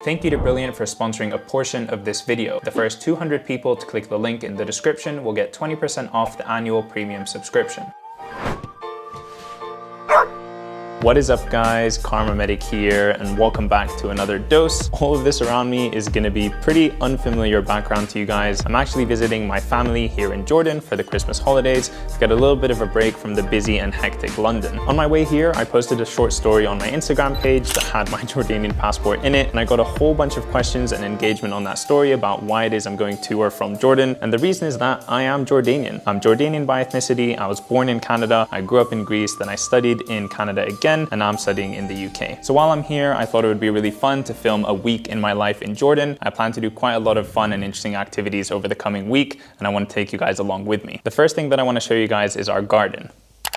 Thank you to Brilliant for sponsoring a portion of this video. The first 200 people to click the link in the description will get 20% off the annual premium subscription. What is up guys, Karma Medic here and welcome back to another dose. All of this around me is going to be pretty unfamiliar background to you guys. I'm actually visiting my family here in Jordan for the Christmas holidays to get a little bit of a break from the busy and hectic London. On my way here, I posted a short story on my Instagram page that had my Jordanian passport in it, and I got a whole bunch of questions and engagement on that story about why it is I'm going to or from Jordan. And the reason is that I am Jordanian. I'm Jordanian by ethnicity. I was born in Canada. I grew up in Greece, then I studied in Canada again, and now I'm studying in the UK. So while I'm here, I thought it would be really fun to film a week in my life in Jordan. I plan to do quite a lot of fun and interesting activities over the coming week, and I want to take you guys along with me. The first thing that I want to show you guys is our garden.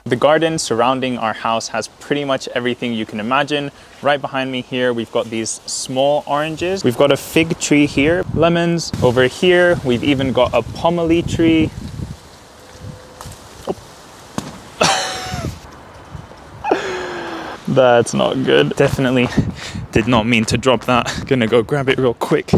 The garden surrounding our house has pretty much everything you can imagine. Right behind me here, we've got these small oranges. We've got a fig tree here, lemons. Over here, we've even got a pomelo tree. That's not good. Definitely did not mean to drop that. Gonna go grab it real quick.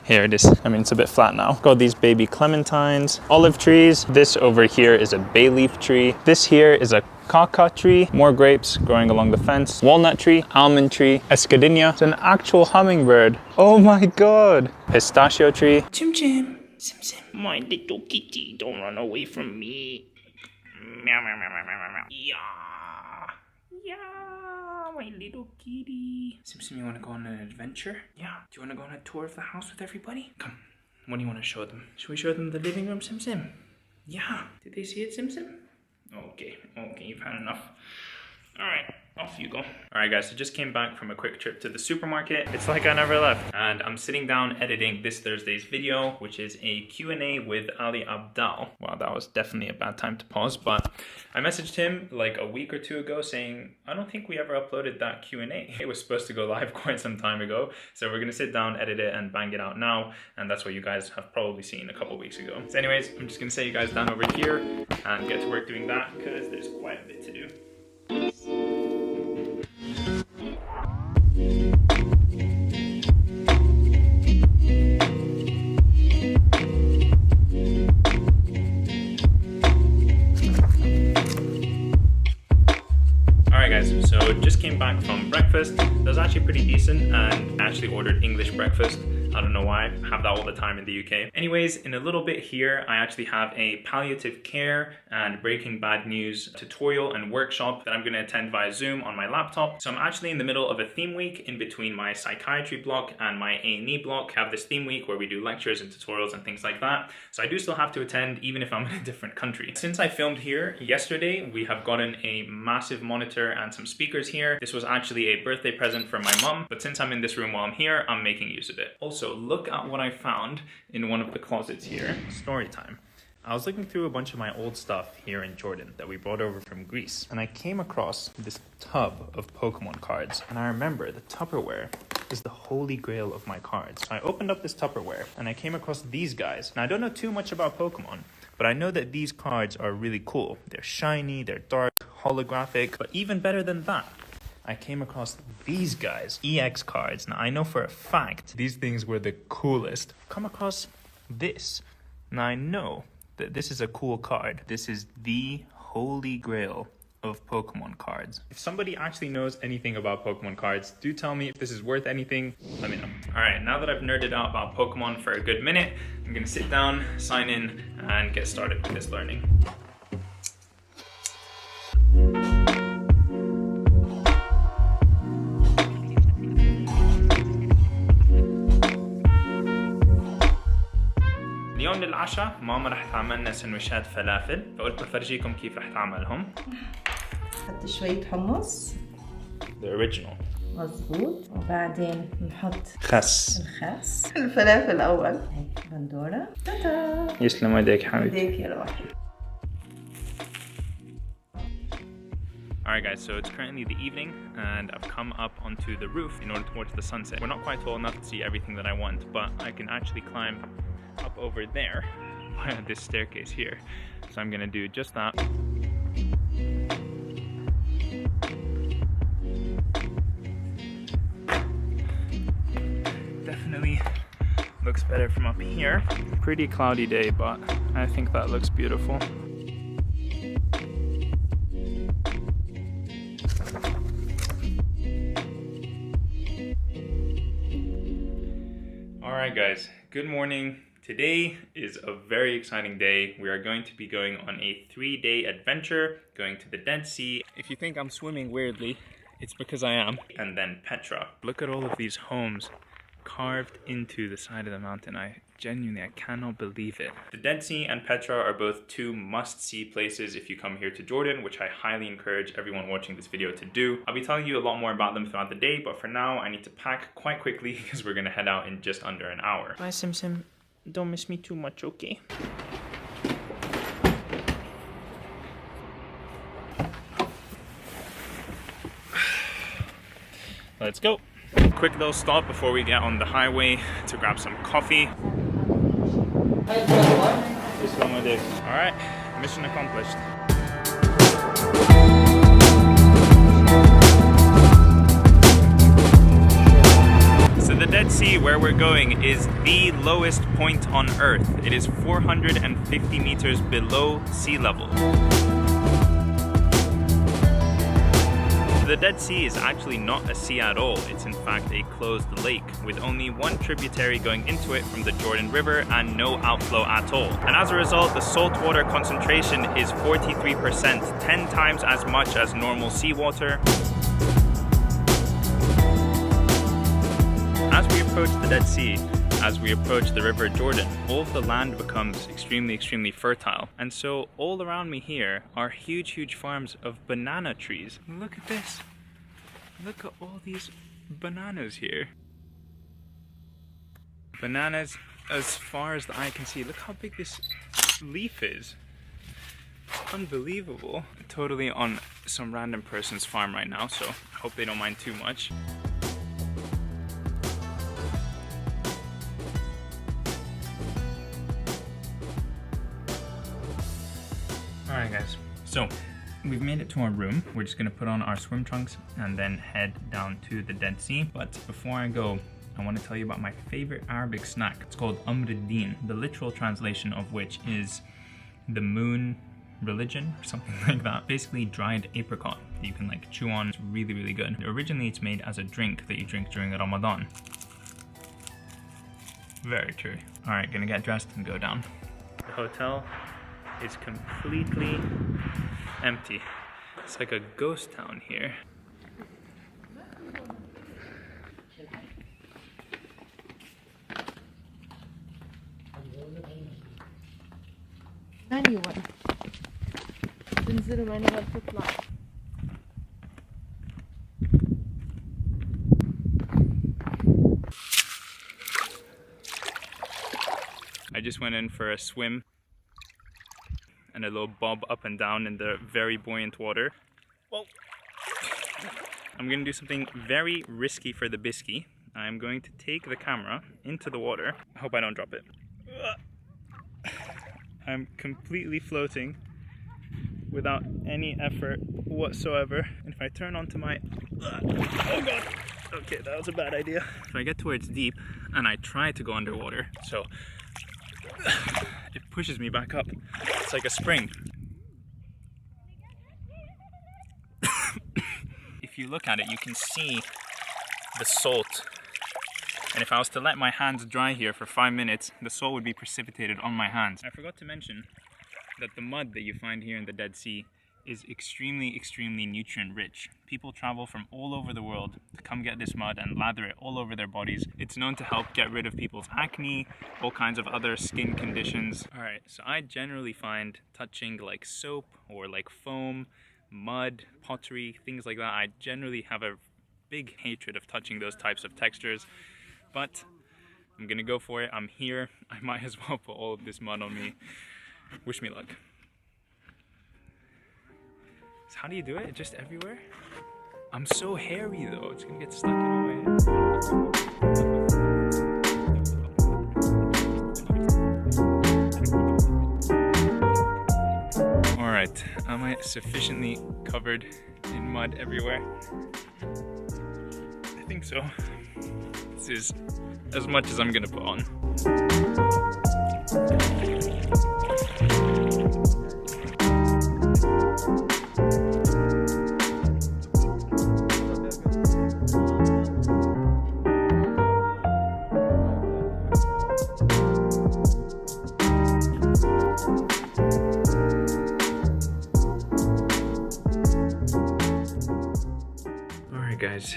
Here it is. I mean, it's a bit flat now. Got these baby clementines, olive trees. This over here is a bay leaf tree. This here is a kaka tree, more grapes growing along the fence, walnut tree, almond tree, escadilla. It's an actual hummingbird. Oh my God. Pistachio tree. Chim chim, sim sim. My little kitty, don't run away from me. Meow, meow, meow, meow, meow, meow. Yeah. Yeah, my little kitty. Sim Sim, you want to go on an adventure? Yeah. Do you want to go on a tour of the house with everybody? Come. What do you want to show them? Should we show them the living room, Sim Sim? Yeah. Did they see it, Sim Sim? Okay. Okay, you've had enough. All right. Off you go. All right guys, so just came back from a quick trip to the supermarket. It's like I never left. And I'm sitting down editing this Thursday's video, which is a Q&A with Ali Abdal. Wow, that was definitely a bad time to pause, but I messaged him like a week or two ago saying, I don't think we ever uploaded that Q&A. It was supposed to go live quite some time ago. So we're gonna sit down, edit it and bang it out now. And that's what you guys have probably seen a couple weeks ago. So anyways, I'm just gonna set you guys down over here and get to work doing that because there's quite a bit to do. Alright guys, so just came back from breakfast. That was actually pretty decent and I actually ordered English breakfast. I don't know why, I have that all the time in the UK. Anyways, in a little bit here, I actually have a palliative care and Breaking Bad News tutorial and workshop that I'm gonna attend via Zoom on my laptop. So I'm actually in the middle of a theme week in between my psychiatry block and my A&E block. I have this theme week where we do lectures and tutorials and things like that. So I do still have to attend even if I'm in a different country. Since I filmed here yesterday, we have gotten a massive monitor and some speakers here. This was actually a birthday present for my mum, but since I'm in this room while I'm here, I'm making use of it. Also, look at what I found in one of the closets here. Story time. I was looking through a bunch of my old stuff here in Jordan that we brought over from Greece, and I came across this tub of Pokemon cards. And I remember the Tupperware is the holy grail of my cards. So I opened up this Tupperware and I came across these guys. Now I don't know too much about Pokemon, but I know that these cards are really cool. They're shiny, they're dark, holographic, but even better than that, I came across these guys, EX cards. Now I know for a fact these things were the coolest. Come across this. Now I know that this is a cool card. This is the holy grail of Pokemon cards. If somebody actually knows anything about Pokemon cards, do tell me if this is worth anything. Let me know. All right, now that I've nerded out about Pokemon for a good minute, I'm gonna sit down, sign in, and get started with this learning. اليوم للعشاء ماما رح تعمل لنا سندويشات فلافل، فقلت بفرجيكم كيف رح تعملهم. نحط شوية حمص. The original. مظبوط. وبعدين نحط خس. الخس. الفلافل أول. هيك بندورة. تاتا. يسلم ايديك حبيبي. ايديك يا روحي. Alright guys, so it's currently the evening and I've come up onto the roof in order to watch the sunset. We're not quite tall enough to see everything that I want, but I can actually climb up over there via this staircase here. So I'm gonna do just that. looks better from up here. Pretty cloudy day, but I think that looks beautiful. Alright guys, good morning. Today is a very exciting day. We are going to be going on a 3-day adventure, going to the Dead Sea. If you think I'm swimming weirdly, it's because I am. And then Petra. Look at all of these homes carved into the side of the mountain. I cannot believe it. The Dead Sea and Petra are both two must-see places if you come here to Jordan, which I highly encourage everyone watching this video to do. I'll be telling you a lot more about them throughout the day, but for now I need to pack quite quickly because we're gonna head out in just under an hour. Bye Sim Sim, don't miss me too much, okay? Let's go. Quick little stop before we get on the highway to grab some coffee. Alright, mission accomplished. So the Dead Sea, where we're going, is the lowest point on Earth. It is 450 meters below sea level. The Dead Sea is actually not a sea at all. It's in fact a closed lake with only one tributary going into it from the Jordan River and no outflow at all. And as a result, the saltwater concentration is 43%, 10 times as much as normal seawater. As we approach the Dead Sea, as we approach the River Jordan, all of the land becomes extremely fertile. And so all around me here are huge farms of banana trees. Look at this. Look at all these bananas here. Bananas as far as the eye can see. Look how big this leaf is. Unbelievable. Totally on some random person's farm right now, so I hope they don't mind too much. Alright guys, so we've made it to our room. We're just gonna put on our swim trunks and then head down to the Dead Sea. But before I go, I want to tell you about my favorite Arabic snack. It's called Amruddin, the literal translation of which is the moon religion or something like that. Basically dried apricot that you can like chew on. It's really good. Originally it's made as a drink that you drink during Ramadan. Very true. Alright, gonna get dressed and go down. The hotel is completely empty. It's like a ghost town here. I just went in for a swim and a little bob up and down in the very buoyant water. Whoa. I'm gonna do something very risky for the biscuit. I'm going to take the camera into the water. I hope I don't drop it. I'm completely floating without any effort whatsoever. And if I turn onto my... Oh god! Okay, that was a bad idea. If I get to where it's deep and I try to go underwater, so it pushes me back up. It's like a spring. If you look at it, you can see the salt. And if I was to let my hands dry here for 5 minutes, the salt would be precipitated on my hands. I forgot to mention that the mud that you find here in the Dead Sea is extremely nutrient rich. People travel from all over the world to come get this mud and lather it all over their bodies. It's known to help get rid of people's acne, all kinds of other skin conditions. Alright, so I generally find touching like soap or like foam, mud, pottery, things like that, I generally have a big hatred of touching those types of textures. But I'm gonna go for it. I'm here. I might as well put all of this mud on me. Wish me luck. So how do you do it? Just everywhere? I'm so hairy though. It's gonna get stuck in my way. Alright, am I sufficiently covered in mud everywhere? I think so. This is as much as I'm gonna put on. Alright guys,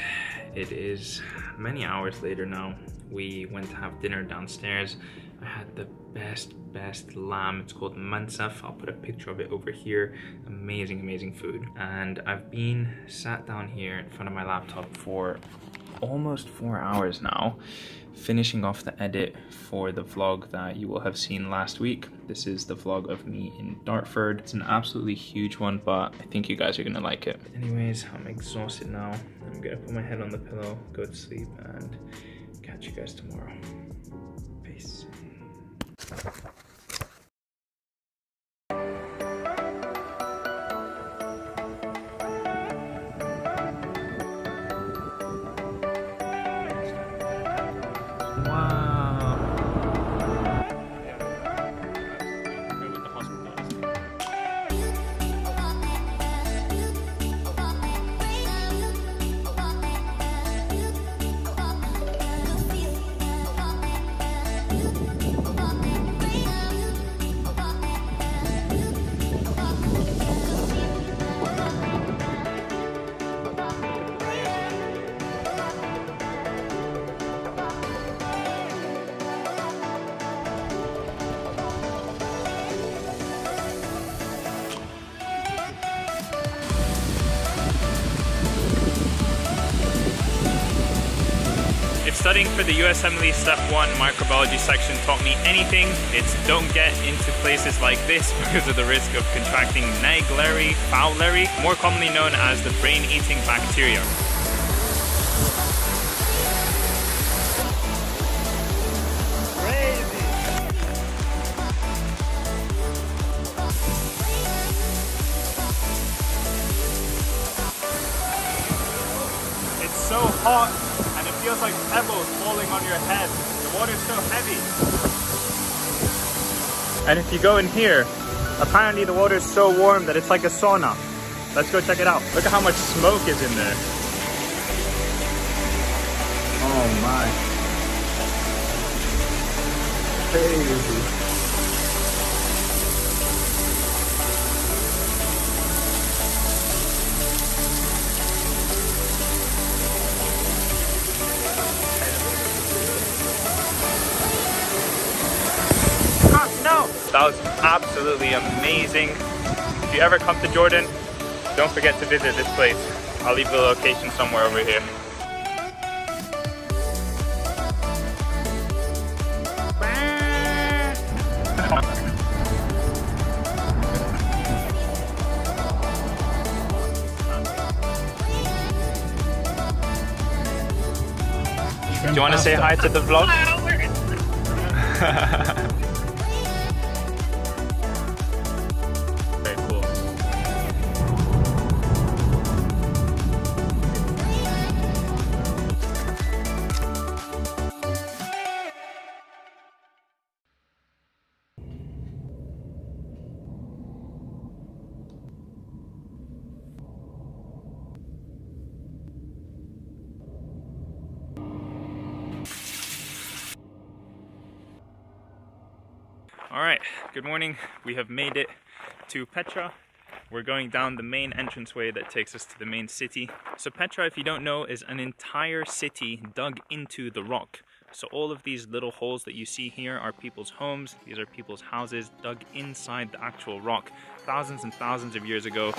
it is many hours later now. We went to have dinner downstairs. I had the best lamb. It's called mansaf. I'll put a picture of it over here. Amazing food. And I've been sat down here in front of my laptop for almost 4 hours now, finishing off the edit for the vlog that you will have seen last week. This is the vlog of me in Dartford. It's an absolutely huge one, but I think you guys are gonna like it. Anyways, I'm exhausted now. I'm gonna put my head on the pillow, go to sleep, and catch you guys tomorrow. Peace. Studying for the USMLE Step 1 microbiology section taught me anything, it's don't get into places like this because of the risk of contracting Naegleria fowleri, more commonly known as the brain-eating bacteria. It's so hot. It feels like pebbles falling on your head. The water's so heavy. And if you go in here, apparently the water is so warm that it's like a sauna. Let's go check it out. Look at how much smoke is in there. Oh my. Crazy. That was absolutely amazing. If you ever come to Jordan, don't forget to visit this place. I'll leave the location somewhere over here. Do you want to say hi to the vlog? Alright, good morning. We have made it to Petra. We're going down the main entranceway that takes us to the main city. So Petra, if you don't know, is an entire city dug into the rock. So all of these little holes that you see here are people's homes. These are people's houses dug inside the actual rock thousands and thousands of years ago.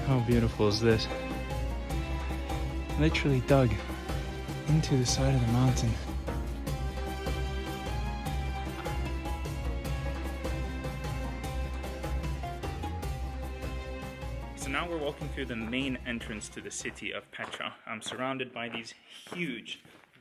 How beautiful is this? Literally dug into the side of the mountain. So now we're walking through the main entrance to the city of Petra. I'm surrounded by these huge,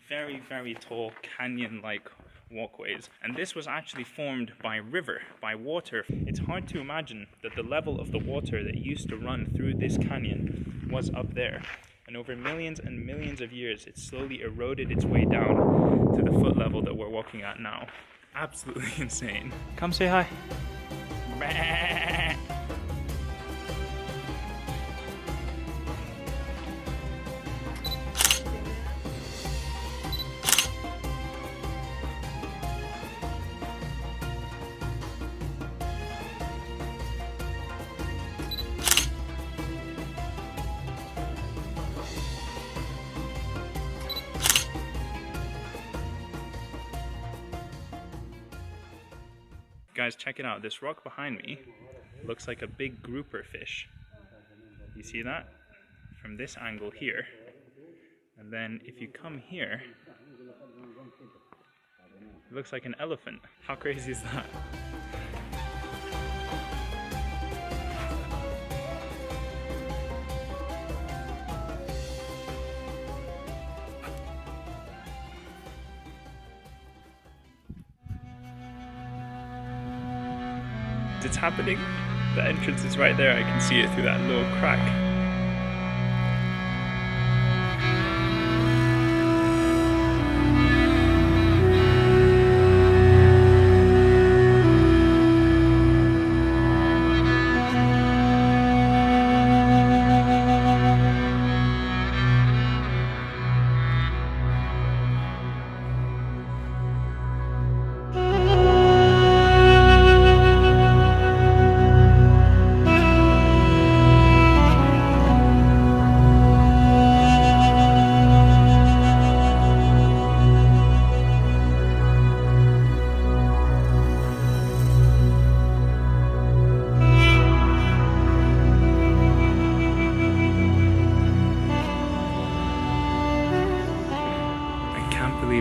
very tall canyon-like walkways. And this was actually formed by river, by water. It's hard to imagine that the level of the water that used to run through this canyon was up there. And over millions and millions of years, it slowly eroded its way down to the foot level that we're walking at now. Absolutely insane. Come say hi. Guys, check it out. This rock behind me looks like a big grouper fish. You see that? From this angle here. And then if you come here, it looks like an elephant. How crazy is that? It's happening. The entrance is right there. I can see it through that little crack.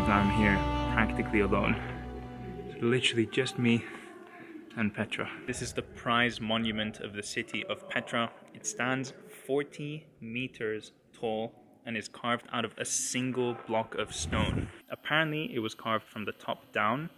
I'm here practically alone. It's literally just me and Petra. This is the prize monument of the city of Petra. It stands 40 meters tall and is carved out of a single block of stone. Apparently it was carved from the top down,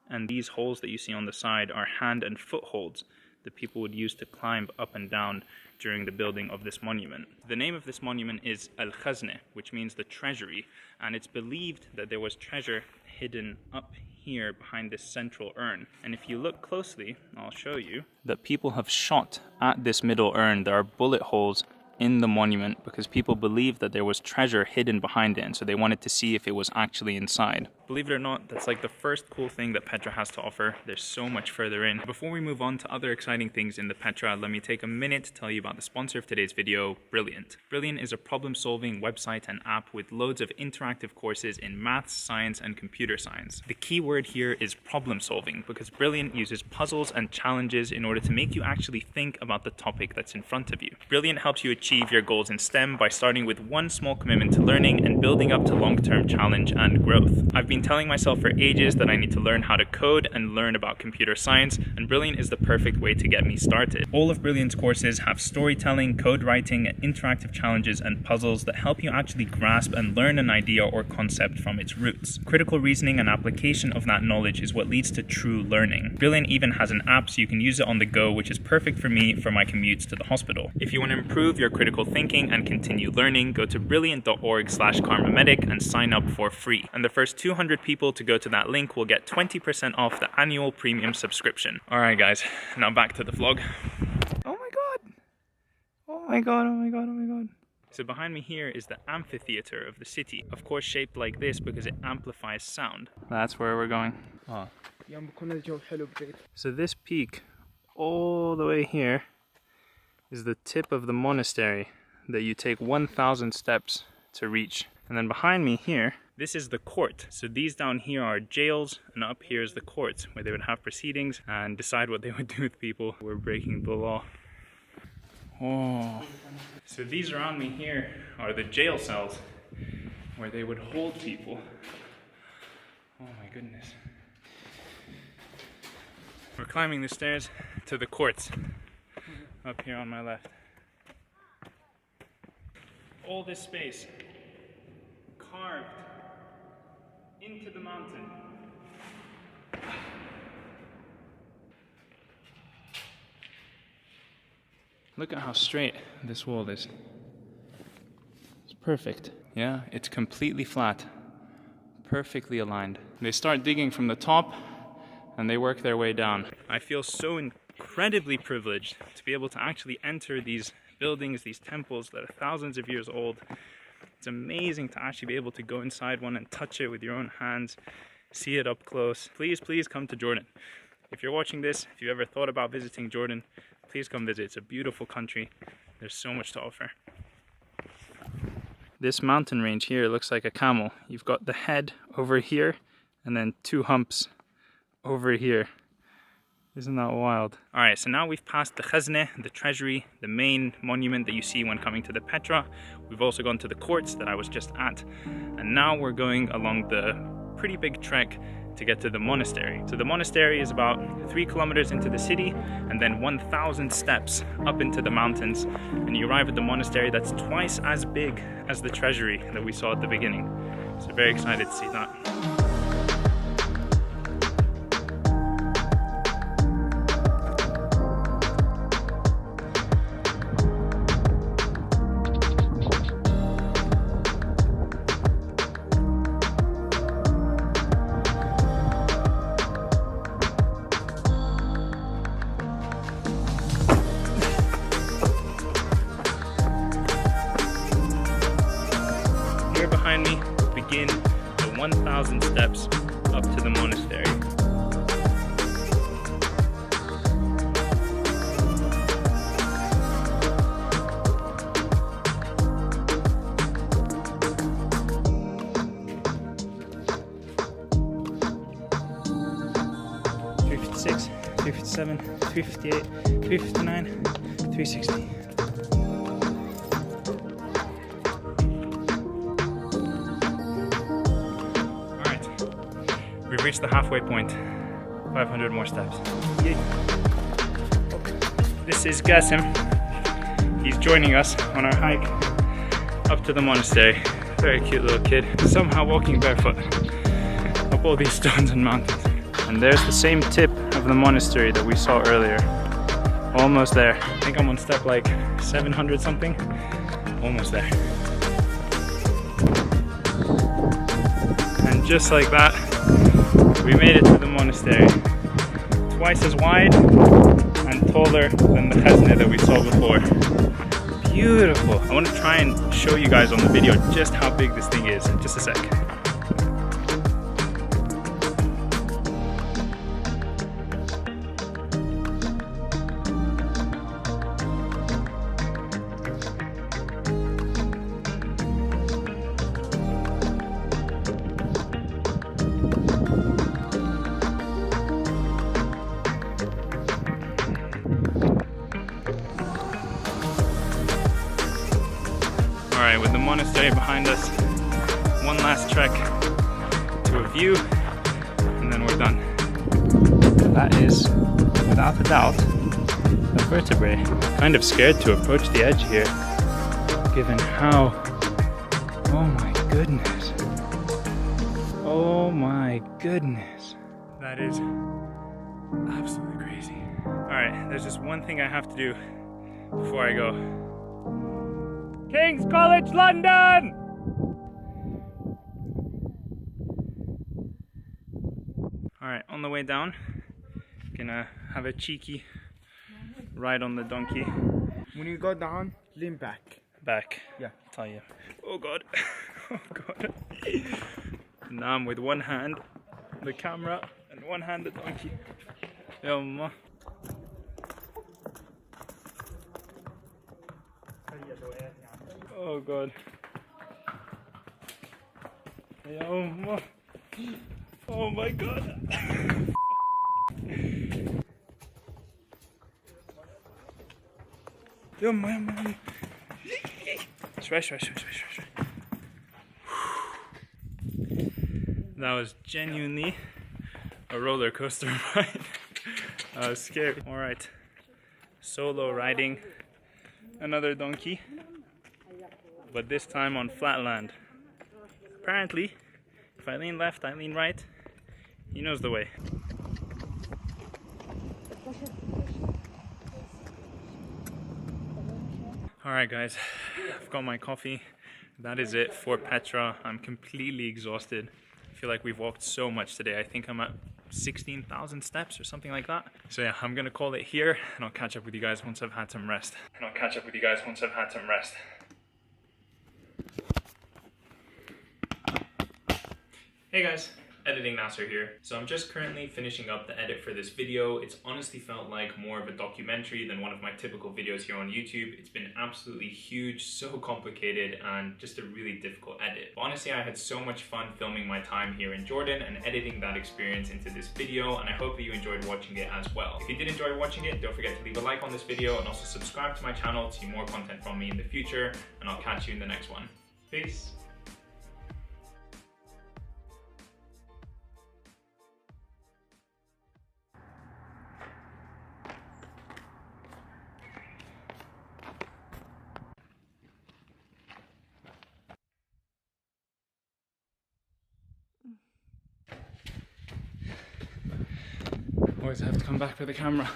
and these holes that you see on the side are hand and foot holds that people would use to climb up and down during the building of this monument. The name of this monument is Al-Khazne, which means the treasury, and it's believed that there was treasure hidden up here behind this central urn. And if you look closely, I'll show you that people have shot at this middle urn. There are bullet holes in the monument because people believe that there was treasure hidden behind it, and so they wanted to see if it was actually inside. Believe it or not, that's like the first cool thing that Petra has to offer. There's so much further in. Before we move on to other exciting things in the Petra, let me take a minute to tell you about the sponsor of today's video, Brilliant. Brilliant is a problem-solving website and app with loads of interactive courses in maths, science, and computer science. The key word here is problem-solving because Brilliant uses puzzles and challenges in order to make you actually think about the topic that's in front of you. Brilliant helps you achieve your goals in STEM by starting with one small commitment to learning and building up to long-term challenge and growth. I've been telling myself for ages that I need to learn how to code and learn about computer science, and Brilliant is the perfect way to get me started. All of Brilliant's courses have storytelling, code writing, interactive challenges, and puzzles that help you actually grasp and learn an idea or concept from its roots. Critical reasoning and application of that knowledge is what leads to true learning. Brilliant even has an app so you can use it on the go, which is perfect for me for my commutes to the hospital. If you want to improve your critical thinking and continue learning, go to brilliant.org/karmamedic and sign up for free. And the first 200 people to go to that link will get 20% off the annual premium subscription. Alright guys, now back to the vlog. Oh my god! Oh my god, oh my god, oh my god. So behind me here is the amphitheater of the city. Of course shaped like this because it amplifies sound. That's where we're going. Oh. So this peak all the way here is the tip of the monastery that you take 1,000 steps to reach. And then behind me here, this is the court. So these down here are jails, and up here is the courts where they would have proceedings and decide what they would do with people who were breaking the law. Oh. So these around me here are the jail cells where they would hold people. Oh my goodness. We're climbing the stairs to the courts up here on my left. All this space carved into the mountain. Look at how straight this wall is. It's perfect. Yeah, it's completely flat. Perfectly aligned. They start digging from the top and they work their way down. I feel so incredibly privileged to be able to actually enter these buildings, these temples that are thousands of years old. It's amazing to actually be able to go inside one and touch it with your own hands, see it up close. Please, please come to Jordan. If you're watching this, if you've ever thought about visiting Jordan, please come visit. It's a beautiful country. There's so much to offer. This mountain range here looks like a camel. You've got the head over here and then two humps over here. Isn't that wild? Alright, so now we've passed the Khazne, the treasury, the main monument that you see when coming to the Petra. We've also gone to the courts that I was just at. And now we're going along the pretty big trek to get to the monastery. So the monastery is about 3 kilometers into the city and then 1,000 steps up into the mountains. And you arrive at the monastery that's twice as big as the treasury that we saw at the beginning. So very excited to see that. Behind me begin the 1,000 steps up to the monastery. $356, $357, $358, $359, $360. We've reached the halfway point. 500 more steps. Yay. This is Qasim. He's joining us on our hike up to the monastery. Very cute little kid. Somehow walking barefoot up all these stones and mountains. And there's the same tip of the monastery that we saw earlier. Almost there. I think I'm on step like 700 something. Almost there. And just like that, we made it to the monastery. Twice as wide and taller than the Khazne that we saw before. Beautiful. I want to try and show you guys on the video just how big this thing is in just a sec. Alright, with the monastery behind us, one last trek to a view, and then we're done. That is, without a doubt, a vertebrae. Kind of scared to approach the edge here, given how... Oh my goodness. Oh my goodness. That is absolutely crazy. Alright, there's just one thing I have to do before I go. King's College London! Alright, on the way down, gonna have a cheeky ride on the donkey. When you go down, lean back. Back? Yeah. I'll tell you. Oh god. Oh god. Now I'm with one hand the camera and one hand the donkey. Yumma. Oh god. Yumma. Oh my god. Yumma. Swish. That was genuinely a roller coaster ride. That was scary. Alright. Solo riding another donkey, but this time on flat land. Apparently, if I lean left, I lean right. He knows the way. Alright guys, I've got my coffee. That is it for Petra. I'm completely exhausted. I feel like we've walked so much today. I think I'm at 16,000 steps or something like that. So yeah, I'm gonna call it here and I'll catch up with you guys once I've had some rest. Hey guys, editing Nasir here. So I'm just currently finishing up the edit for this video. It's honestly felt like more of a documentary than one of my typical videos here on YouTube. It's been absolutely huge, so complicated, and just a really difficult edit. But honestly, I had so much fun filming my time here in Jordan and editing that experience into this video, and I hope that you enjoyed watching it as well. If you did enjoy watching it, don't forget to leave a like on this video and also subscribe to my channel to see more content from me in the future, and I'll catch you in the next one. Peace! Always have to come back for the camera.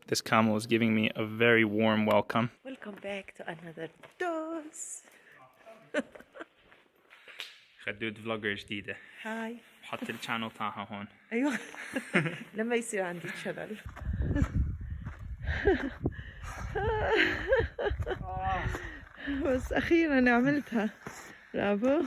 This camel is giving me a very warm welcome. Welcome back to another dose. خدود vlogger جديدة. هاي. حط الشانل تاعها هون. أيوة. لما يصير عندي channel. بس أخيرا عملتها. برافو.